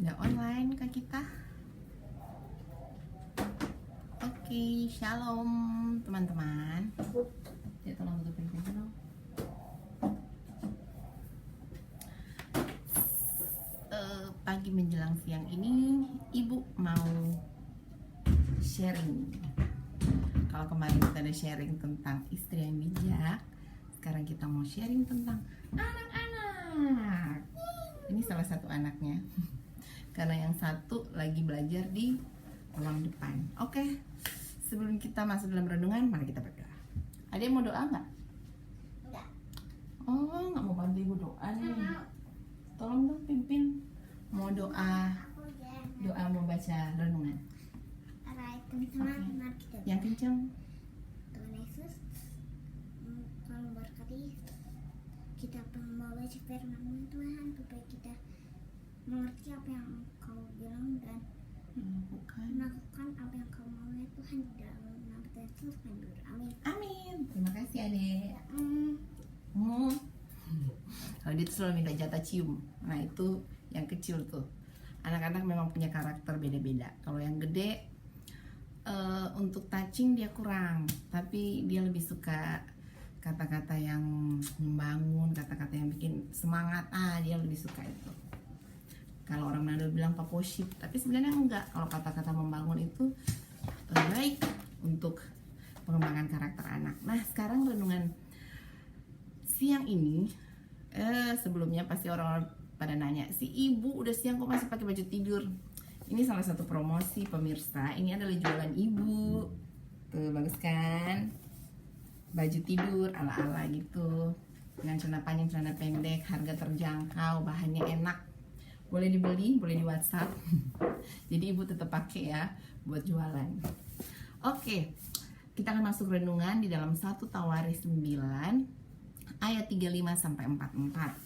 Sudah online Kak kita. Oke, shalom teman-teman. Ya, tolong tutupin pintu dong. Pagi menjelang siang ini Ibu mau sharing. Kalau kemarin kita ada sharing tentang istri yang bijak, sekarang kita mau sharing tentang anak-anak. Ini salah satu anaknya. Karena yang satu lagi belajar di ruang depan. Oke, sebelum kita masuk dalam renungan, mari kita berdoa. Ada yang mau doa nggak? Enggak. Oh, nggak mau bantu ibu doa nih. Tolong dong pimpin. Mau doa, mau baca renungan. Alright, teman-teman, Oke. mari kita Yang kenceng. Tuhan Yesus tolong memberkati kita membaca firman Tuhan supaya kita mengerti apa yang Kau bilang dan melakukan apa yang Kau mau ya Tuhan, di dalam nama Tuhan Yesus kami berdoa. Amin. Amin. Terima kasih adek. Hmm. Kalau dia tuh selalu minta jatah cium. Nah itu yang kecil tuh. Anak-anak memang punya karakter beda-beda. Kalau yang gede untuk touching dia kurang, tapi dia lebih suka kata-kata yang membangun, kata-kata yang bikin semangat. Dia lebih suka itu. Kalau orang Manado bilang papoship, tapi sebenarnya enggak. Kalau kata-kata membangun itu baik untuk pengembangan karakter anak. Nah sekarang renungan siang ini, sebelumnya pasti orang pada nanya, si ibu udah siang kok masih pakai baju tidur? Ini salah satu promosi pemirsa. Ini adalah jualan ibu. Tuh bagus kan? Baju tidur ala-ala gitu, dengan celana panjang, celana pendek, harga terjangkau, bahannya enak. Boleh dibeli, boleh di WhatsApp. Jadi ibu tetap pakai ya buat jualan. Oke, kita akan masuk renungan di dalam 1 Tawaris 9 ayat 35 sampai 44.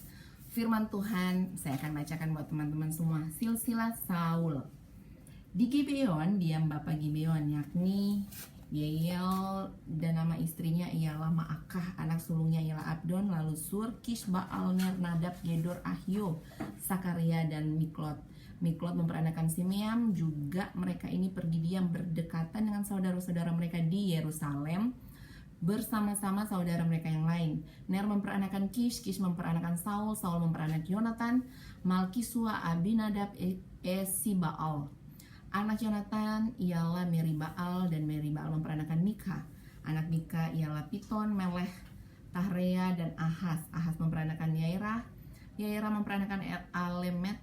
Firman Tuhan saya akan bacakan buat teman-teman semua. Silsilah Saul. Di Gibeon diam Bapak Gibeon, yakni Yeiel, dan nama istrinya ialah Maakah, anak sulungnya ialah Abdon, lalu Sur, Kish, Baal, Ner, Nadab, Gedor, Ahio, Sakaria, dan Miklot. Miklot memperanakan Simeam. Juga mereka ini pergi diam berdekatan dengan saudara-saudara mereka di Yerusalem bersama-sama saudara mereka yang lain. Ner memperanakan Kish, Kish memperanakan Saul, Saul memperanakan Yonatan, Malkisua, Abinadab, Esibaal. Anak Yonatan ialah Meribaal, dan Meribaal memperanakan Mika. Anak Mika ialah Piton, Meleh, Tahrea, dan Ahas. Ahas memperanakan Yairah. Yairah memperanakan Alemet,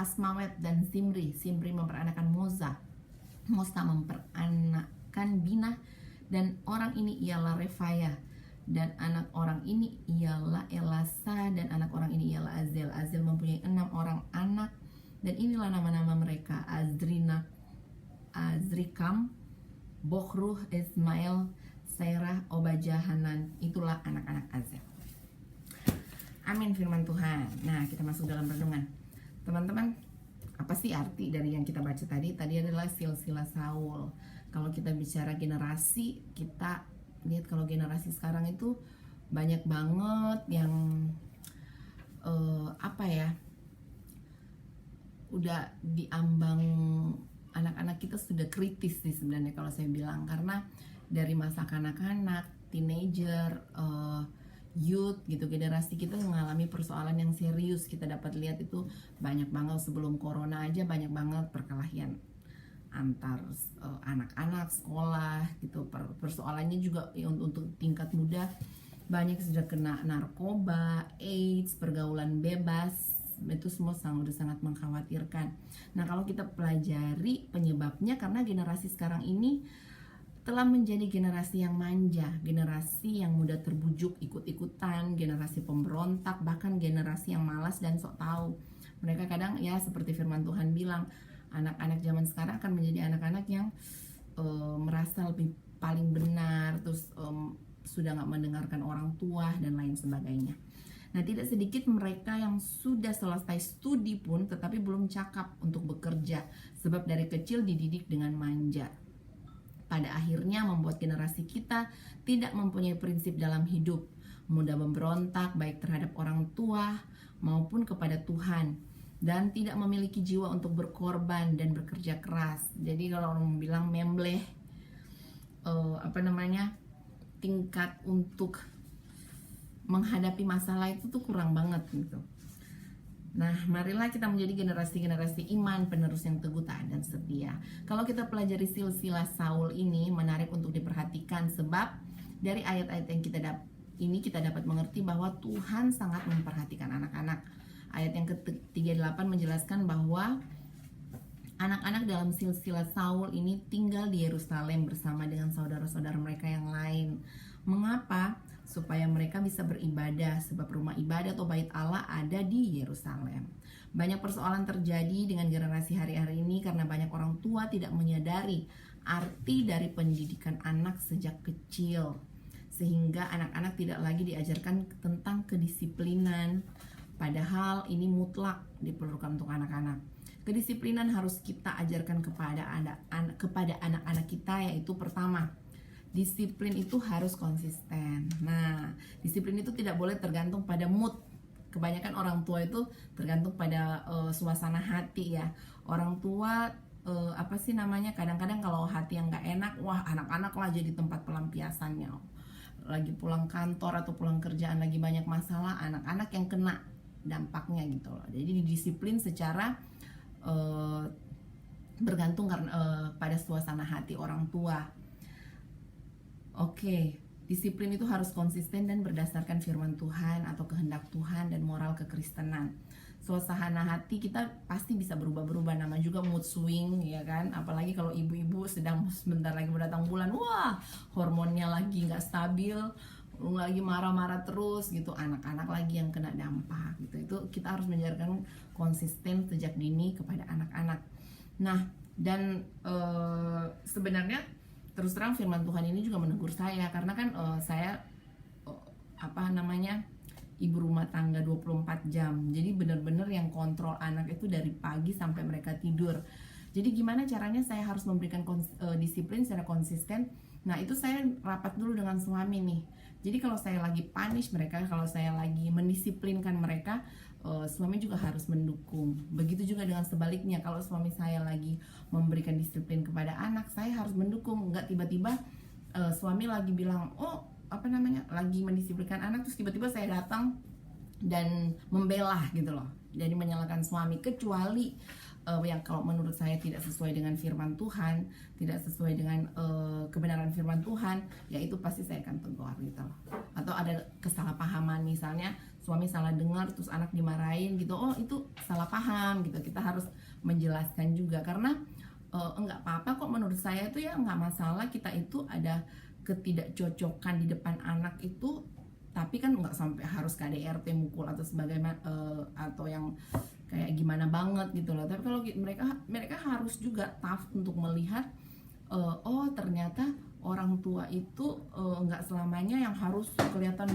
Asmawet, dan Simri. Simri memperanakan Moza. Moza memperanakan Binah, dan orang ini ialah Refaya. Dan anak orang ini ialah Elasa, dan anak orang ini ialah Azel. Azel mempunyai 6 orang anak, dan inilah nama-nama mereka: Azrina, Azrikam, Bokhruh, Ismail, Serah, Obajah, Hanan. Itulah anak-anak Azel. Amin firman Tuhan. Nah kita masuk dalam renungan. Teman-teman, apa sih arti dari yang kita baca tadi? Tadi adalah silsilah Saul. Kalau kita bicara generasi, kita lihat kalau generasi sekarang itu banyak banget yang udah diambang, anak-anak kita sudah kritis sih sebenarnya kalau saya bilang, karena dari masa kanak-kanak, teenager, youth gitu, generasi kita mengalami persoalan yang serius. Kita dapat lihat itu banyak banget sebelum corona aja, banyak banget perkelahian antar anak-anak sekolah gitu. Persoalannya juga untuk tingkat muda, banyak sudah kena narkoba, AIDS, pergaulan bebas. Itu semua udah sangat mengkhawatirkan. Nah kalau kita pelajari penyebabnya, karena generasi sekarang ini telah menjadi generasi yang manja, generasi yang mudah terbujuk ikut-ikutan, generasi pemberontak, bahkan generasi yang malas dan sok tahu. Mereka kadang ya seperti firman Tuhan bilang, anak-anak zaman sekarang akan menjadi anak-anak yang merasa lebih paling benar, terus sudah gak mendengarkan orang tua dan lain sebagainya. Nah tidak sedikit mereka yang sudah selesai studi pun tetapi belum cakap untuk bekerja, sebab dari kecil dididik dengan manja. Pada akhirnya membuat generasi kita tidak mempunyai prinsip dalam hidup, mudah memberontak baik terhadap orang tua maupun kepada Tuhan. dan tidak memiliki jiwa untuk berkorban dan bekerja keras. Jadi kalau orang bilang membleh, tingkat untuk menghadapi masalah itu tuh kurang banget gitu. Nah, marilah kita menjadi generasi-generasi iman, penerus yang teguh, taat, dan setia. Kalau kita pelajari silsilah Saul ini, menarik untuk diperhatikan, sebab dari ayat-ayat yang kita dapat mengerti bahwa Tuhan sangat memperhatikan anak-anak. Ayat yang ke-38 menjelaskan bahwa anak-anak dalam silsilah Saul ini tinggal di Yerusalem bersama dengan saudara-saudara mereka yang lain. Mengapa? Supaya mereka bisa beribadah, sebab rumah ibadah atau bait Allah ada di Yerusalem. Banyak persoalan terjadi dengan generasi hari-hari ini karena banyak orang tua tidak menyadari arti dari pendidikan anak sejak kecil, sehingga anak-anak tidak lagi diajarkan tentang kedisiplinan, padahal ini mutlak diperlukan untuk anak-anak. Kedisiplinan harus kita ajarkan kepada anak-anak kita, yaitu pertama, disiplin itu harus konsisten. Nah, disiplin itu tidak boleh tergantung pada mood. Kebanyakan orang tua itu tergantung pada suasana hati ya. Orang tua kadang-kadang kalau hati yang nggak enak, wah anak-anak lah jadi tempat pelampiasannya. Lagi pulang kantor atau pulang kerjaan lagi banyak masalah, anak-anak yang kena dampaknya gitu loh. Jadi disiplin secara bergantung pada suasana hati orang tua. Oke, disiplin itu harus konsisten dan berdasarkan firman Tuhan atau kehendak Tuhan dan moral kekristenan. Suasana hati kita pasti bisa berubah-berubah, nama juga mood swing ya kan. Apalagi kalau ibu-ibu sedang sebentar lagi mendatang bulan, wah hormonnya lagi nggak stabil, lagi marah-marah terus gitu, anak-anak lagi yang kena dampak gitu. Itu kita harus mengajarkan konsisten sejak dini kepada anak-anak. Nah, dan sebenarnya terus terang firman Tuhan ini juga menegur saya, karena kan saya ibu rumah tangga 24 jam. Jadi benar-benar yang kontrol anak itu dari pagi sampai mereka tidur. Jadi gimana caranya saya harus memberikan disiplin secara konsisten. Nah, itu saya rapat dulu dengan suami nih. Jadi kalau saya lagi punish mereka, kalau saya lagi mendisiplinkan mereka, suami juga harus mendukung. Begitu juga dengan sebaliknya, kalau suami saya lagi memberikan disiplin kepada anak, saya harus mendukung. Enggak tiba-tiba suami lagi bilang, lagi mendisiplinkan anak, terus tiba-tiba saya datang dan membela gitu loh. Jadi menyalahkan suami, kecuali yang kalau menurut saya tidak sesuai dengan firman Tuhan, tidak sesuai dengan kebenaran firman Tuhan, ya itu pasti saya akan tegur gitu loh. Atau ada kesalahpahaman, misalnya suami salah dengar terus anak dimarahin gitu, oh itu salah paham gitu. Kita harus menjelaskan juga, karena enggak apa-apa kok menurut saya itu ya, enggak masalah kita itu ada ketidakcocokan di depan anak itu, tapi kan enggak sampai harus KDRT mukul atau sebagainya, atau yang kayak gimana banget gitu loh. Tapi kalau mereka harus juga tough untuk melihat oh ternyata orang tua itu nggak selamanya yang harus kelihatan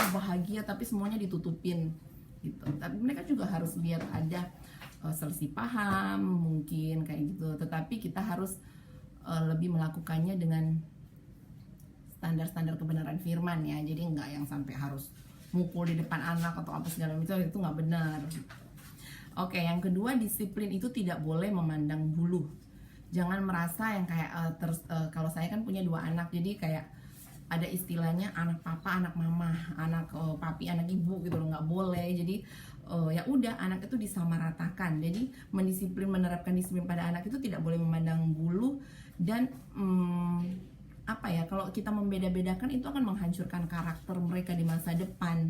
bahagia tapi semuanya ditutupin gitu. Tapi mereka juga harus lihat ada selisih paham mungkin kayak gitu. Tetapi kita harus lebih melakukannya dengan standar-standar kebenaran firman ya. Jadi nggak yang sampai harus mukul di depan anak atau apa segala macam, itu nggak benar. Oke, yang kedua, disiplin itu tidak boleh memandang bulu. Jangan merasa yang kayak kalau saya kan punya 2 anak, jadi kayak ada istilahnya anak papa, anak mama, anak papi, anak ibu gitu loh, nggak boleh. Jadi ya udah, anak itu disamaratakan. Jadi menerapkan disiplin pada anak itu tidak boleh memandang bulu. Dan kalau kita membeda-bedakan itu akan menghancurkan karakter mereka di masa depan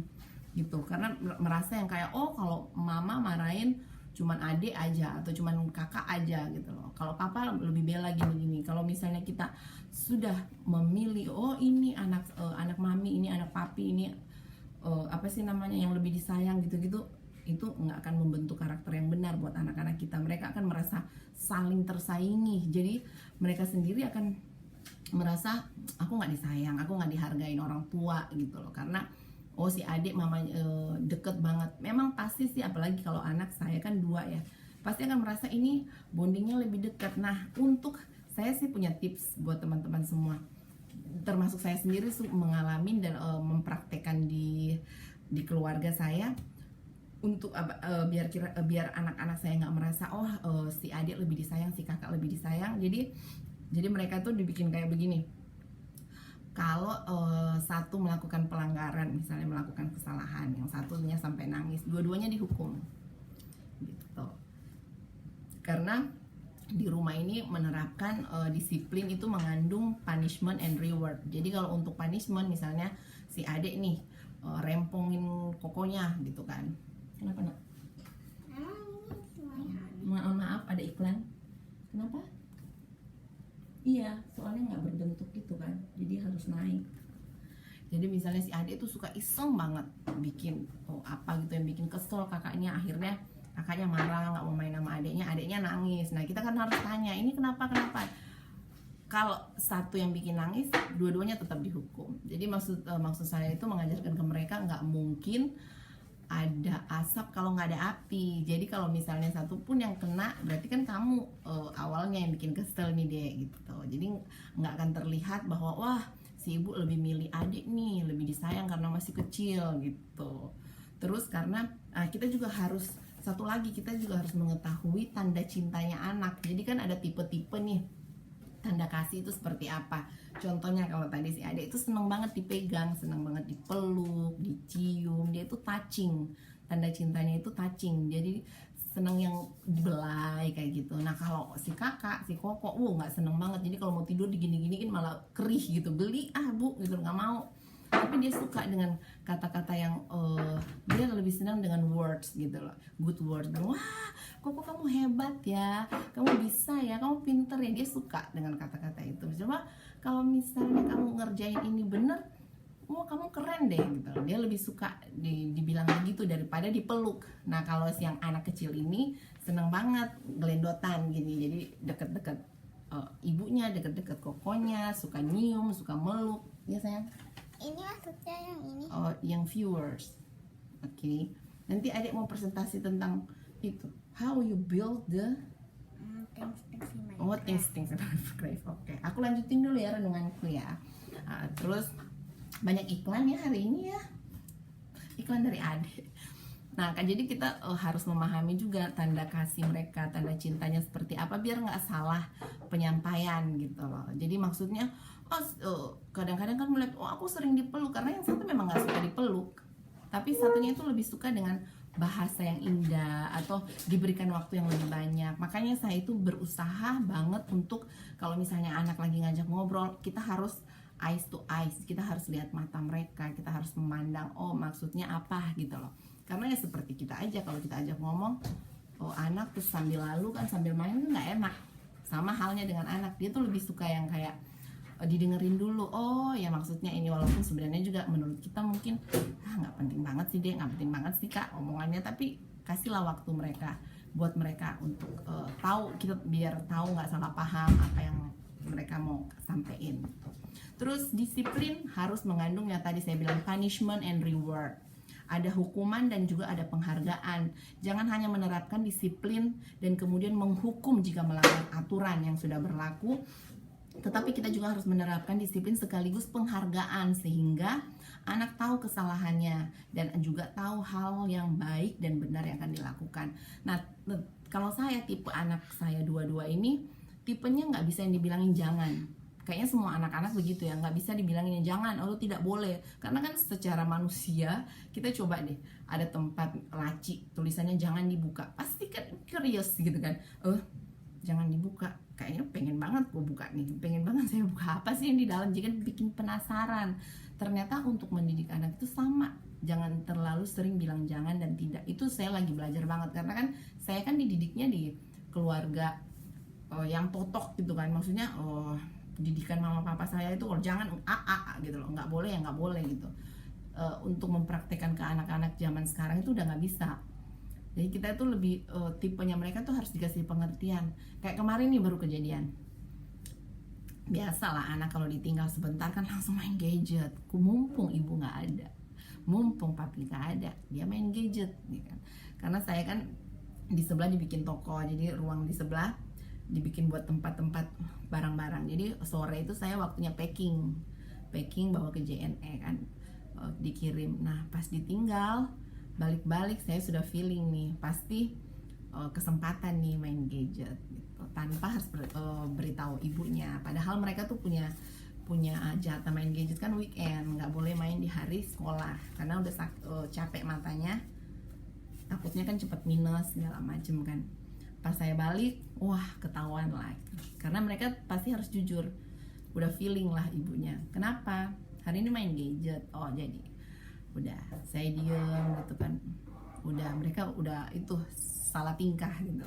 gitu. Karena merasa yang kayak kalau mama marahin cuman adik aja atau cuman kakak aja gitu loh, kalau papa lebih bela gini-gini. Kalau misalnya kita sudah memilih ini anak mami, ini anak papi, ini yang lebih disayang gitu-gitu, itu nggak akan membentuk karakter yang benar buat anak-anak kita. Mereka akan merasa saling tersaingi, jadi mereka sendiri akan merasa aku nggak disayang, aku nggak dihargain orang tua gitu loh. Karena si adik mama deket banget. Memang pasti sih, apalagi kalau anak saya kan 2 ya, pasti akan merasa ini bondingnya lebih dekat. Nah, untuk saya sih punya tips buat teman-teman semua, termasuk saya sendiri mengalami dan mempraktekkan di keluarga saya. untuk biar anak-anak saya nggak merasa si adik lebih disayang, si kakak lebih disayang. Jadi mereka tuh dibikin kayak begini. Kalau satu melakukan pelanggaran, misalnya melakukan kesalahan, yang satunya sampai nangis, dua-duanya dihukum gitu. Karena di rumah ini menerapkan disiplin itu mengandung punishment and reward. Jadi kalau untuk punishment, misalnya si adik nih rempongin kokonya gitu kan. Kenapa nak? Emang ini semuanya habis. Maaf, ada iklan. Kenapa? Iya, soalnya nggak berbentuk gitu kan, jadi harus naik. Jadi misalnya si adik itu suka iseng banget bikin apa gitu yang bikin kesel kakaknya, akhirnya kakaknya marah nggak mau main sama adiknya nangis. Nah kita kan harus tanya, ini kenapa? Kalau satu yang bikin nangis, dua-duanya tetap dihukum. Jadi maksud saya itu mengajarkan ke mereka nggak mungkin ada asap kalau nggak ada api. Jadi kalau misalnya satu pun yang kena, berarti kan kamu awalnya yang bikin kesel nih deh gitu. Jadi nggak akan terlihat bahwa wah si ibu lebih milih adik nih, lebih disayang karena masih kecil gitu. Terus karena kita juga harus kita juga harus mengetahui tanda cintanya anak. Jadi kan ada tipe-tipe nih tanda kasih itu seperti apa. Contohnya kalau tadi si adik itu seneng banget dipegang, seneng banget dipeluk, dicium, dia itu touching. Tanda cintanya itu touching. Jadi seneng yang dibelai kayak gitu. Nah kalau si kakak, si koko, nggak seneng banget. Jadi kalau mau tidur digini-giniin malah kerih gitu, geli bu gitu, nggak mau. Tapi dia suka dengan kata-kata yang dia lebih senang dengan words gitu loh, good words. Wah, koko kamu hebat ya, kamu bisa ya, kamu pinter ya. Dia suka dengan kata-kata itu. Coba kalau misalnya kamu ngerjain ini bener, wah kamu keren deh gitu. Dia lebih suka dibilang begitu daripada dipeluk. Nah kalau si yang anak kecil ini seneng banget gelendotan gini, jadi deket-deket ibunya, deket-deket kokonya, suka nyium, suka meluk. Ya sayang. Ini maksudnya yang ini. Oh, yang viewers. Oke. Nanti adik mau presentasi tentang itu. How you build the things in Minecraft. Oke. Aku lanjutin dulu ya renunganku ya. Terus banyak iklan ya hari ini ya. Iklan dari adik. Nah, kan jadi kita harus memahami juga tanda kasih mereka, tanda cintanya seperti apa biar nggak salah penyampaian gitu loh. Jadi maksudnya kadang-kadang kan melihat aku sering dipeluk, karena yang satu memang nggak suka dipeluk, tapi satunya itu lebih suka dengan bahasa yang indah atau diberikan waktu yang lebih banyak. Makanya saya itu berusaha banget untuk kalau misalnya anak lagi ngajak ngobrol, kita harus eyes to eyes, kita harus lihat mata mereka, kita harus memandang maksudnya apa gitu loh. Karena ya seperti kita aja, kalau kita ajak ngomong anak terus sambil lalu kan sambil main kan nggak enak. Sama halnya dengan anak, dia tuh lebih suka yang kayak didengerin dulu, ya maksudnya ini, walaupun sebenarnya juga menurut kita mungkin nggak penting banget sih deh, nggak penting banget sih kak omongannya, tapi kasihlah waktu mereka buat mereka untuk tahu, kita biar tahu nggak salah paham apa yang mereka mau sampaikan. Terus disiplin harus mengandung yang tadi saya bilang punishment and reward. Ada hukuman dan juga ada penghargaan. Jangan hanya menerapkan disiplin dan kemudian menghukum jika melanggar aturan yang sudah berlaku, tetapi kita juga harus menerapkan disiplin sekaligus penghargaan sehingga anak tahu kesalahannya dan juga tahu hal yang baik dan benar yang akan dilakukan. Nah, kalau saya tipe anak saya dua-dua ini, tipenya nggak bisa yang dibilangin jangan. Kayaknya semua anak-anak begitu ya, nggak bisa dibilangin jangan, lu tidak boleh. Karena kan secara manusia, kita coba deh, ada tempat laci, tulisannya jangan dibuka. Pasti kan curious gitu kan, jangan dibuka. Kayaknya pengen banget gue buka nih, pengen banget saya buka apa sih yang di dalam, jadi bikin penasaran. Ternyata untuk mendidik anak itu sama, jangan terlalu sering bilang jangan dan tidak. Itu saya lagi belajar banget, karena kan saya kan dididiknya di keluarga yang totok gitu kan, maksudnya didikan mama papa saya itu jangan gitu loh, nggak boleh ya nggak boleh gitu. Untuk mempraktekkan ke anak-anak zaman sekarang itu udah nggak bisa. Jadi kita itu lebih tipenya mereka tuh harus dikasih pengertian. Kayak kemarin nih baru kejadian. Biasalah anak kalau ditinggal sebentar kan langsung main gadget. Mumpung ibu nggak ada, mumpung papi nggak ada, dia main gadget, gitu kan. Karena saya kan di sebelah dibikin toko, jadi ruang di sebelah dibikin buat tempat-tempat barang-barang. Jadi sore itu saya waktunya packing bawa ke JNE kan, dikirim. Nah pas ditinggal balik-balik saya sudah feeling nih pasti kesempatan nih main gadget gitu, tanpa harus beritahu ibunya. Padahal mereka tuh punya jatah main gadget kan weekend, nggak boleh main di hari sekolah karena udah capek matanya, takutnya kan cepet minus segala macem kan. Pas saya balik, wah ketahuan lagi karena mereka pasti harus jujur, udah feeling lah ibunya, kenapa hari ini main gadget. Oh jadi udah saya diem gitu kan, udah mereka udah itu salah tingkah gitu.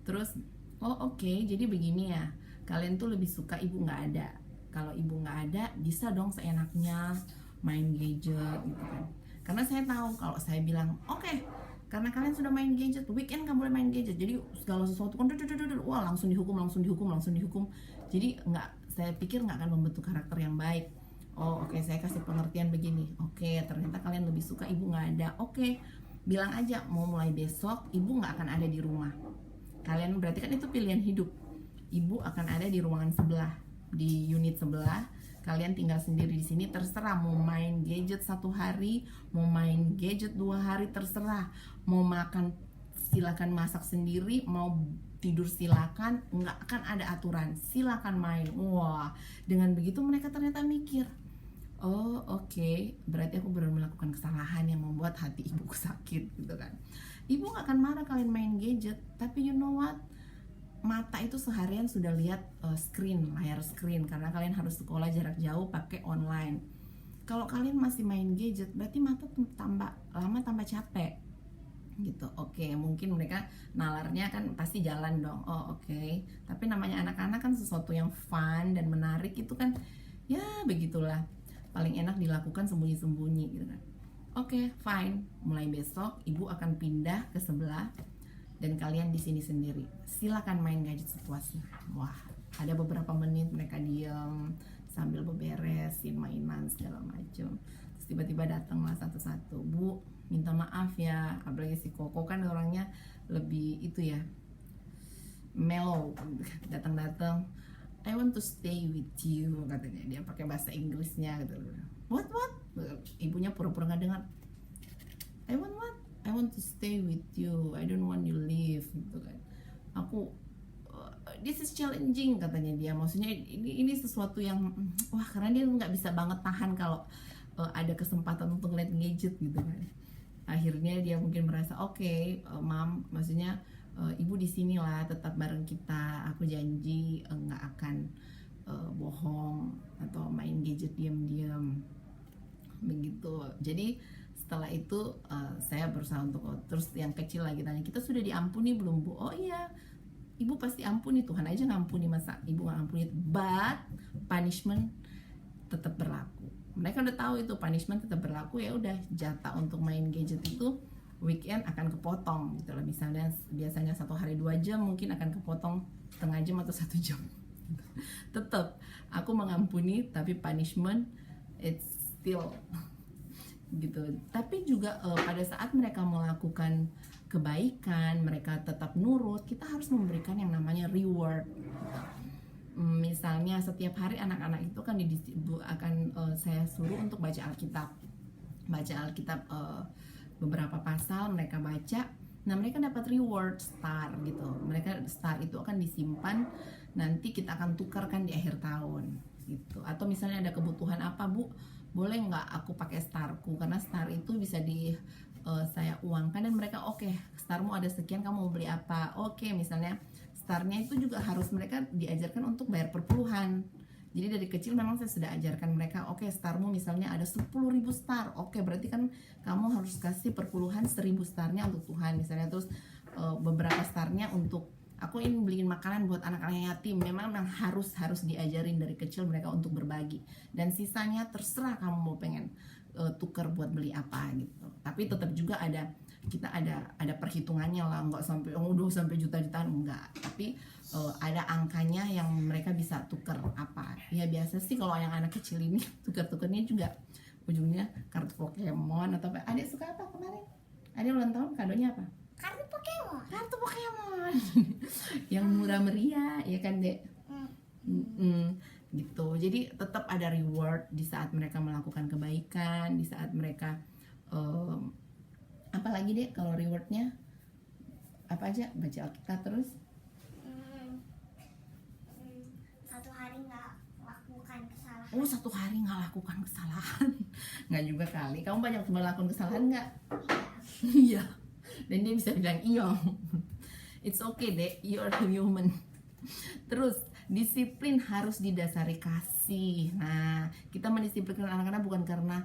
Terus oke, jadi begini ya, kalian tuh lebih suka ibu nggak ada. Kalau ibu nggak ada bisa dong seenaknya main gadget gitu kan. Karena saya tahu kalau saya bilang oke, karena kalian sudah main gadget, weekend nggak boleh main gadget, jadi segala sesuatu kan wah langsung dihukum. Jadi saya pikir nggak akan membentuk karakter yang baik. Oke, saya kasih pengertian begini. Oke, ternyata kalian lebih suka ibu nggak ada. Oke, bilang aja mau mulai besok ibu nggak akan ada di rumah. Kalian berarti kan itu pilihan hidup. Ibu akan ada di ruangan sebelah, di unit sebelah. Kalian tinggal sendiri di sini, terserah mau main gadget 1 hari, mau main gadget 2 hari, terserah. Mau makan silakan masak sendiri, mau tidur silakan, nggak akan ada aturan, silakan main. Wah, dengan begitu mereka ternyata mikir, oke, berarti aku baru melakukan kesalahan yang membuat hati ibuku sakit gitu kan. Ibu gak akan marah kalian main gadget, tapi you know what, mata itu seharian sudah lihat layar screen karena kalian harus sekolah jarak jauh pakai online. Kalau kalian masih main gadget, berarti mata tambah lama tambah capek gitu. Oke, mungkin mereka nalarnya kan pasti jalan dong. Oke. Tapi namanya anak-anak kan sesuatu yang fun dan menarik itu kan ya begitulah. Paling enak dilakukan sembunyi-sembunyi gitu kan. Oke, fine. Mulai besok ibu akan pindah ke sebelah dan kalian di sini sendiri. Silakan main gadget sepuasnya. Wah, ada beberapa menit mereka diam sambil beberesin mainan segala macam. Terus tiba-tiba datanglah satu-satu. Bu, minta maaf ya. Apalagi si Koko kan orangnya lebih itu ya, mellow. Datang-datang, I want to stay with you, katanya. Dia pakai bahasa Inggrisnya gitu. What? Ibunya pura-pura nggak dengar. I want to stay with you. I don't want you leave gitu kan. Aku this is challenging, katanya dia. Maksudnya ini sesuatu yang wah, karena dia nggak bisa banget tahan kalau ada kesempatan untuk ngeliat gadget gitu kan. Akhirnya dia mungkin merasa oke, Mam, maksudnya ibu di sini lah, tetap bareng kita. Aku janji nggak akan bohong atau main gadget diam-diam begitu. Jadi setelah itu saya berusaha untuk terus yang kecil lagi tanya, kita sudah diampuni belum Bu? Oh iya, ibu pasti ampuni, Tuhan aja ngampuni, masa ibu nggak ampuni? But punishment tetap berlaku. Mereka udah tahu itu punishment tetap berlaku, ya udah jatah untuk main gadget itu weekend akan kepotong gitu loh. Misalnya biasanya 1 hari 2 jam, mungkin akan kepotong setengah jam atau 1 jam. Tetap aku mengampuni, tapi punishment it's still gitu. Tapi juga pada saat mereka melakukan kebaikan, mereka tetap nurut, kita harus memberikan yang namanya reward. Misalnya setiap hari anak-anak itu kan saya suruh untuk baca Alkitab beberapa pasal mereka baca. Nah, mereka dapat reward star gitu. Mereka star itu akan disimpan, nanti kita akan tukarkan di akhir tahun gitu. Atau misalnya ada kebutuhan apa, Bu, boleh nggak aku pakai starku, karena star itu bisa saya uangkan. Dan mereka oke, starmu ada sekian, kamu mau beli apa? Oke, misalnya starnya itu juga harus mereka diajarkan untuk bayar perpuluhan. Jadi dari kecil memang saya sudah ajarkan mereka, oke, starmu misalnya ada 10.000 star. Oke, berarti kan kamu harus kasih perpuluhan 1.000 starnya untuk Tuhan misalnya. Terus beberapa starnya untuk aku ingin beliin makanan buat anak-anak yatim. Memang harus diajarin dari kecil mereka untuk berbagi. Dan sisanya terserah kamu mau pengen tukar buat beli apa gitu. Tapi tetap juga kita ada perhitungannya lah, nggak sampai udah sampai juta-jutaan, enggak. Tapi ada angkanya yang mereka bisa tukar apa. Ya biasa sih kalau yang anak kecil ini tukar-tukarnya juga ujungnya kartu Pokemon atau apa. Adik suka apa kemarin? Adik ulang tahun kadonya apa? Kartu Pokemon. Yang murah meriah, ya kan, Dek? Gitu. Jadi tetap ada reward di saat mereka melakukan kebaikan, di saat mereka lagi deh kalau rewardnya apa aja? Baca Alkitab terus. Satu hari nggak lakukan kesalahan. Oh, 1 hari nggak lakukan kesalahan. Nggak juga kali. Kamu banyak melakukan kesalahan nggak? Iya. Dan dia bisa bilang iya. It's okay deh, you are human. Terus disiplin harus didasari kasih. Nah, kita mendisiplinkan anak-anak bukan karena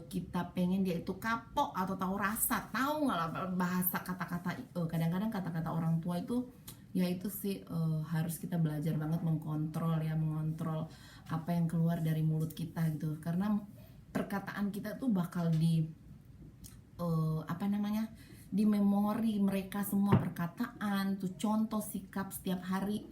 kita pengen dia itu kapok atau tahu rasa. Tahu nggak lah bahasa kata-kata. Kadang-kadang kata-kata orang tua itu ya itu sih harus kita belajar banget mengontrol apa yang keluar dari mulut kita gitu. Karena perkataan kita tuh bakal di di memori mereka semua perkataan tuh, contoh sikap setiap hari.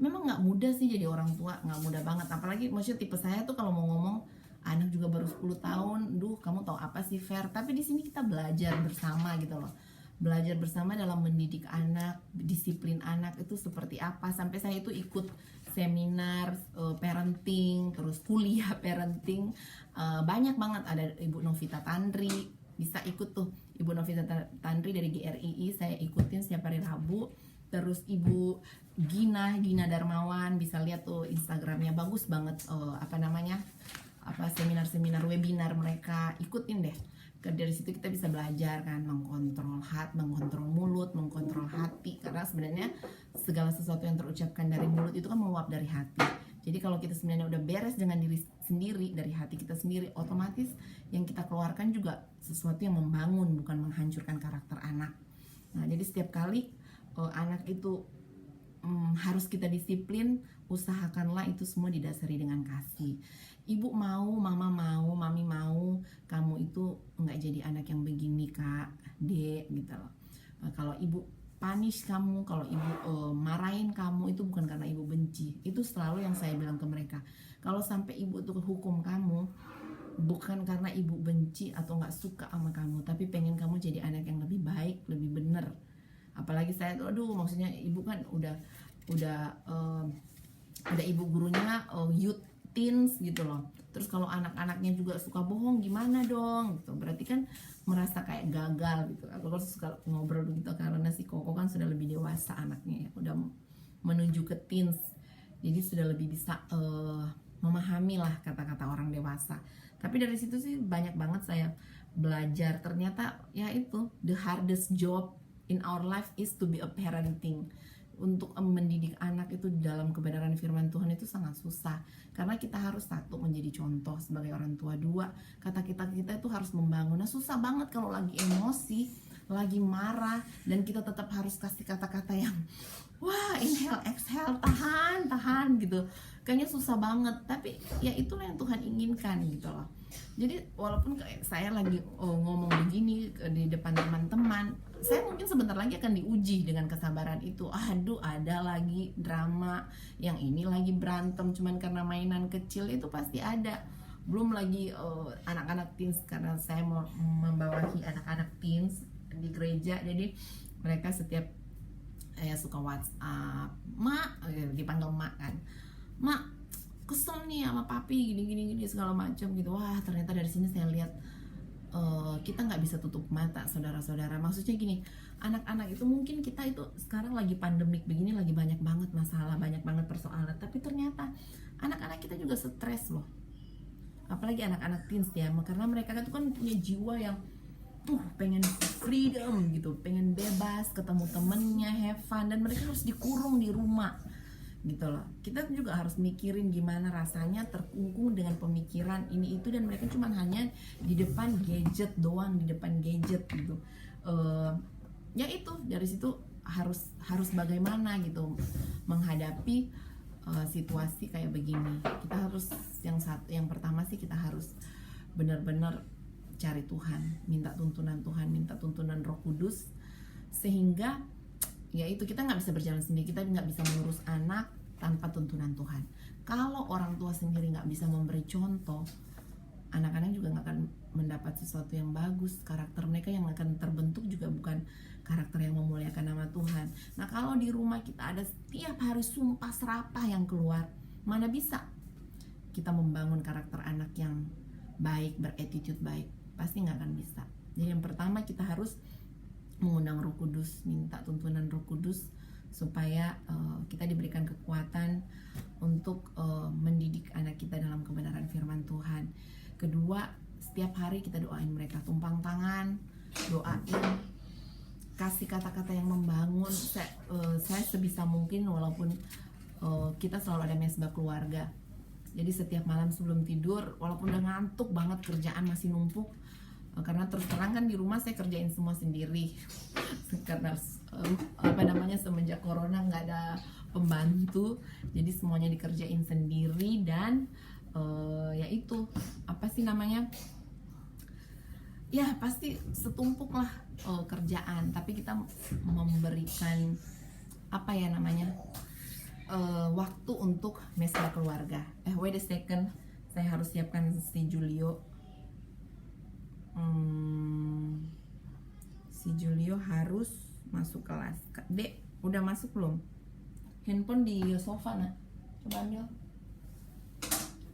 Memang nggak mudah sih jadi orang tua, nggak mudah banget. Apalagi maksudnya tipe saya tuh kalau mau ngomong anak juga baru 10 tahun, kamu tahu apa sih Fer? Tapi di sini kita belajar bersama gitu loh. Belajar bersama dalam mendidik anak, disiplin anak itu seperti apa. Sampai saya itu ikut seminar parenting, terus kuliah parenting, banyak banget. Ada Ibu Novita Tandri, bisa ikut tuh Ibu Novita Tandri dari GRII, saya ikutin setiap hari Rabu. Terus Ibu Gina Darmawan, bisa lihat tuh Instagramnya, bagus banget seminar-seminar webinar mereka, ikutin deh. Dari situ kita bisa belajar kan, mengontrol mulut, mengontrol hati, karena sebenarnya segala sesuatu yang terucapkan dari mulut itu kan menguap dari hati. Jadi kalau kita sebenarnya udah beres dengan diri sendiri, dari hati kita sendiri, otomatis yang kita keluarkan juga sesuatu yang membangun, bukan menghancurkan karakter anak. Nah, jadi setiap kali anak itu harus kita disiplin, usahakanlah itu semua didasari dengan kasih. Ibu mau, mama mau, mami mau, kamu itu nggak jadi anak yang begini kak, dek, gitu loh. Kalau ibu punish kamu, kalau ibu marahin kamu, itu bukan karena ibu benci. Itu selalu yang saya bilang ke mereka. Kalau sampai ibu tuh hukum kamu, bukan karena ibu benci atau nggak suka sama kamu, tapi pengen kamu jadi anak yang lebih baik, lebih bener. Apalagi saya tuh, maksudnya ibu kan udah ibu gurunya youth teens gitu loh. Terus kalau anak-anaknya juga suka bohong, gimana dong? Gitu. Berarti kan merasa kayak gagal gitu. Aku suka ngobrol begitu karena si Koko kan sudah lebih dewasa anaknya ya, udah menuju ke teens. Jadi sudah lebih bisa memahami lah kata-kata orang dewasa. Tapi dari situ sih banyak banget saya belajar. Ternyata ya itu, the hardest job in our life is to be a parenting. Untuk mendidik anak itu dalam kebenaran firman Tuhan itu sangat susah, karena kita harus satu menjadi contoh sebagai orang tua, dua kata kita itu harus membangun. Nah susah banget kalau lagi emosi, lagi marah, dan kita tetap harus kasih kata-kata yang wah inhale exhale, tahan gitu. Kayaknya susah banget, tapi ya itulah yang Tuhan inginkan gitu loh. Jadi walaupun saya lagi ngomong begini di depan teman-teman, saya mungkin sebentar lagi akan diuji dengan kesabaran itu. Aduh, ada lagi drama, yang ini lagi berantem cuman karena mainan kecil, itu pasti ada. Belum lagi anak-anak teens, karena saya mau membawahi anak-anak teens di gereja. Jadi mereka setiap suka WhatsApp, "Mak," dipanggil Mak kan, "Mak, kesel nih sama papi gini segala macam gitu." Wah, ternyata dari sini saya lihat kita nggak bisa tutup mata, saudara-saudara. Maksudnya gini, anak-anak itu mungkin kita itu sekarang lagi pandemik begini, lagi banyak banget masalah, banyak banget persoalan, tapi ternyata anak-anak kita juga stres loh. Apalagi anak-anak teens ya, karena mereka itu kan punya jiwa yang pengen freedom gitu, pengen bebas, ketemu temennya, have fun, dan mereka harus dikurung di rumah gitu loh. Kita juga harus mikirin gimana rasanya terkungkung dengan pemikiran ini itu, dan mereka cuma hanya di depan gadget doang, di depan gadget gitu. Ya itu, dari situ harus bagaimana gitu menghadapi situasi kayak begini. Kita harus yang pertama sih kita harus benar-benar cari Tuhan, minta tuntunan Tuhan, minta tuntunan Roh Kudus, sehingga ya itu, kita nggak bisa berjalan sendiri, kita nggak bisa mengurus anak tanpa tuntunan Tuhan. Kalau orang tua sendiri nggak bisa memberi contoh, anak-anak juga nggak akan mendapat sesuatu yang bagus. Karakter mereka yang akan terbentuk juga bukan karakter yang memuliakan nama Tuhan. Nah kalau di rumah kita ada setiap hari sumpah serapah yang keluar, mana bisa kita membangun karakter anak yang baik, berattitude baik? Pasti nggak akan bisa. Jadi yang pertama kita harus mengundang Roh Kudus, minta tuntunan Roh Kudus supaya kita diberikan kekuatan untuk mendidik anak kita dalam kebenaran firman Tuhan. Kedua, setiap hari kita doain mereka, tumpang tangan, doain, kasih kata-kata yang membangun. Saya sebisa mungkin, walaupun kita selalu ada mesbah keluarga, jadi setiap malam sebelum tidur, walaupun udah ngantuk banget, kerjaan masih numpuk, karena terus terang kan di rumah saya kerjain semua sendiri karena semenjak corona nggak ada pembantu, jadi semuanya dikerjain sendiri. Dan ya itu ya pasti setumpuk lah kerjaan, tapi kita memberikan waktu untuk mesbah keluarga. Wait a second, saya harus siapkan si Julio. Si Julio harus masuk kelas. Dek, udah masuk belum? Handphone di sofa, nak. Coba ambil.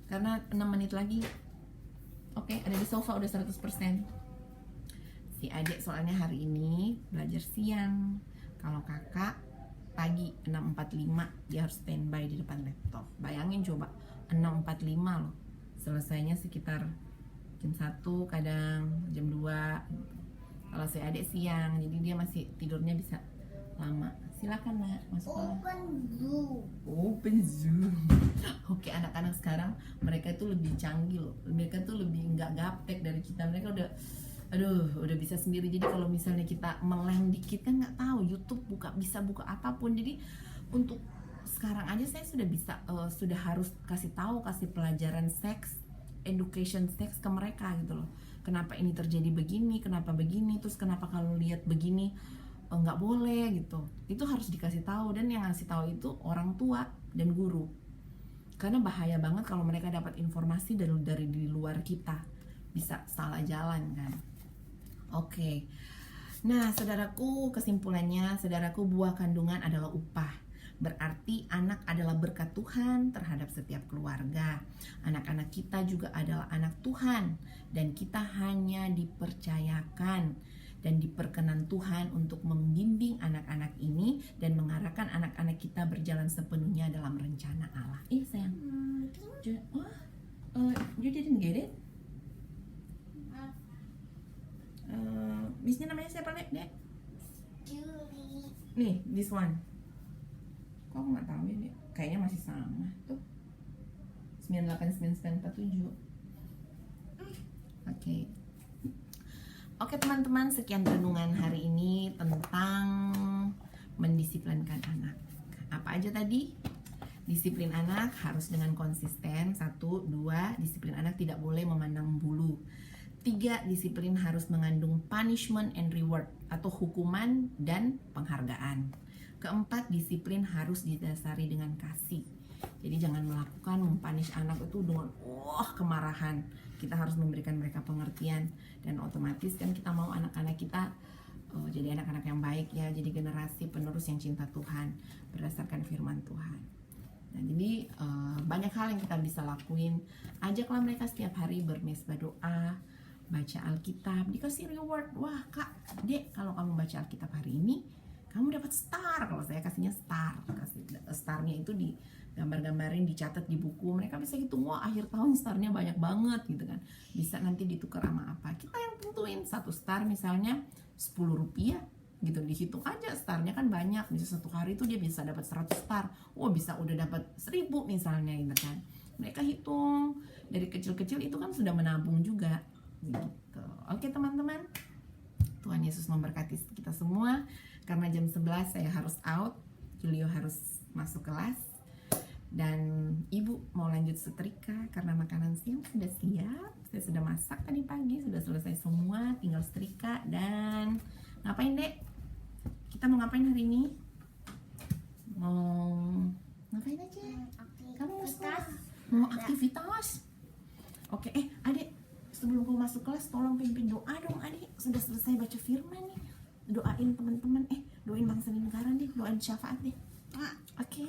Karena 6 menit lagi. Oke, ada di sofa udah 100%. Si adik soalnya hari ini belajar siang. Kalau kakak pagi 6.45 dia harus standby di depan laptop. Bayangin coba, 6.45 loh. Selesainya sekitar jam 1, kadang jam 2. Kalau si adik siang, jadi dia masih tidurnya bisa lama. Silakan, nak, masuk kelas. Open Zoom. Oke, anak-anak sekarang mereka itu lebih canggih loh. Mereka tuh lebih nggak gaptek dari kita. Mereka udah bisa sendiri. Jadi kalau misalnya kita meleng dikit kan nggak tahu, YouTube bisa buka apapun. Jadi untuk sekarang aja saya sudah bisa sudah harus kasih pelajaran seks, education seks ke mereka gitu loh. Kenapa ini terjadi begini, kenapa begini, terus kenapa kalau lihat begini nggak boleh gitu. Itu harus dikasih tahu, dan yang ngasih tahu itu orang tua dan guru. Karena bahaya banget kalau mereka dapat informasi dari di luar kita, bisa salah jalan kan. Oke. Nah, saudaraku, kesimpulannya, saudaraku, buah kandungan adalah upah. Berarti anak adalah berkat Tuhan terhadap setiap keluarga. Anak-anak kita juga adalah anak Tuhan, dan kita hanya dipercayakan dan diperkenan Tuhan untuk membimbing anak-anak ini dan mengarahkan anak-anak kita berjalan sepenuhnya dalam rencana Allah. Sayang. You didn't get it? Bisnya namanya siapa, Dek? Julie. Nih, this one. Kok aku nggak tahu ya, Dek? Kayaknya masih sama tuh. 989947. Oke, teman-teman, sekian renungan hari ini tentang mendisiplinkan anak. Apa aja tadi? Disiplin anak harus dengan konsisten. 1, 2, disiplin anak tidak boleh memandang bulu. 3, disiplin harus mengandung punishment and reward atau hukuman dan penghargaan. 4, disiplin harus didasari dengan kasih. Jadi jangan mempunish anak itu dengan kemarahan. Kita harus memberikan mereka pengertian, dan otomatis kan kita mau anak-anak kita jadi anak-anak yang baik ya, jadi generasi penerus yang cinta Tuhan berdasarkan firman Tuhan. Nah, jadi banyak hal yang kita bisa lakuin. Ajaklah mereka setiap hari bermesbah doa, baca Alkitab, dikasih reward. Wah, Kak, Dek, kalau kamu baca Alkitab hari ini, kamu dapat star. Kalau saya kasihnya star, starnya itu di gambar-gambarin, dicatat di buku. Mereka bisa hitung, wah akhir tahun starnya banyak banget gitu kan. Bisa nanti ditukar sama apa. Kita yang tentuin, 1 star misalnya 10 rupiah gitu, dihitung aja starnya kan banyak. Bisa 1 hari itu dia bisa dapat 100 star. Wah, bisa udah dapat 1000 misalnya gitu kan. Mereka hitung dari kecil-kecil, itu kan sudah menabung juga gitu. Oke, teman-teman, Tuhan Yesus memberkati kita semua. Karena jam 11 saya harus out, Julio harus masuk kelas, dan ibu mau lanjut setrika karena makanan siang sudah siap. Saya sudah masak tadi pagi, sudah selesai semua, tinggal setrika. Dan ngapain, Dek? Kita mau ngapain hari ini? Mau ngapain aja? Kamu mau sekolah? Mau aktivitas? Oke, Adik, sebelum kamu masuk kelas tolong pimpin doa dong, Adik. Sudah selesai baca firman nih. Doain teman-teman, doain bangsa dan negara deh, doain syafaat deh. Oke.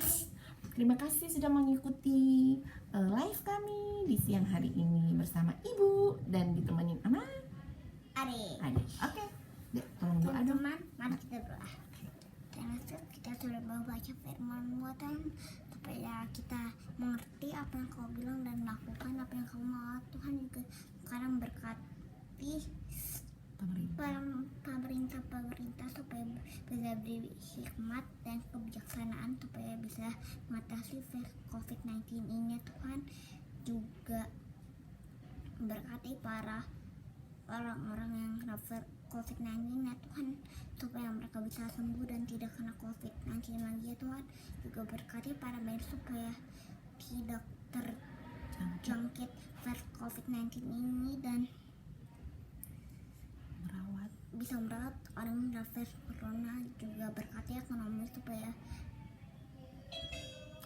Terima kasih sudah mengikuti live kami di siang hari ini bersama Ibu, dan ditemenin sama adik. Oke. Dek, tolong doa dong. Teman-teman, mari kita berdoa. Dan Yesus, kita sudah membaca firman Tuhan supaya kita mengerti apa yang Kau bilang dan melakukan apa yang Kau mau. Tuhan juga sekarang berkati pemerintah supaya bisa beri hikmat dan kebijaksanaan supaya bisa mengatasi COVID-19 ini. Tuhan juga berkati para orang-orang yang kena COVID-19 ya Tuhan, supaya mereka bisa sembuh dan tidak kena COVID-19 lagi ya Tuhan. Juga berkati para medis supaya tidak terjangkit virus COVID-19 ini dan bisa merawat orang yang virus corona. Juga berkati ekonomi supaya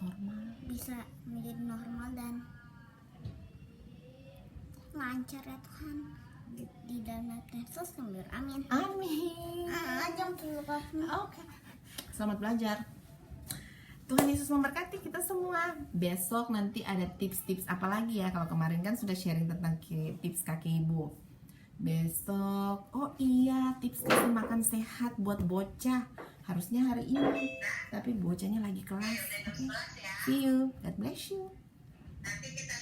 Normal. bisa menjadi normal dan lancar ya Tuhan. Di dalam nama Yesus kami berdoa, amin. Amin. Jam dulu Kak. Oke. Selamat belajar. Tuhan Yesus memberkati kita semua. Besok nanti ada tips-tips apa lagi ya? Kalau kemarin kan sudah sharing tentang tips kaki ibu. Besok, oh iya, tips kasih makan sehat buat bocah. Harusnya hari ini, tapi bocahnya lagi kelas. Okay. See you. God bless you. Nanti kita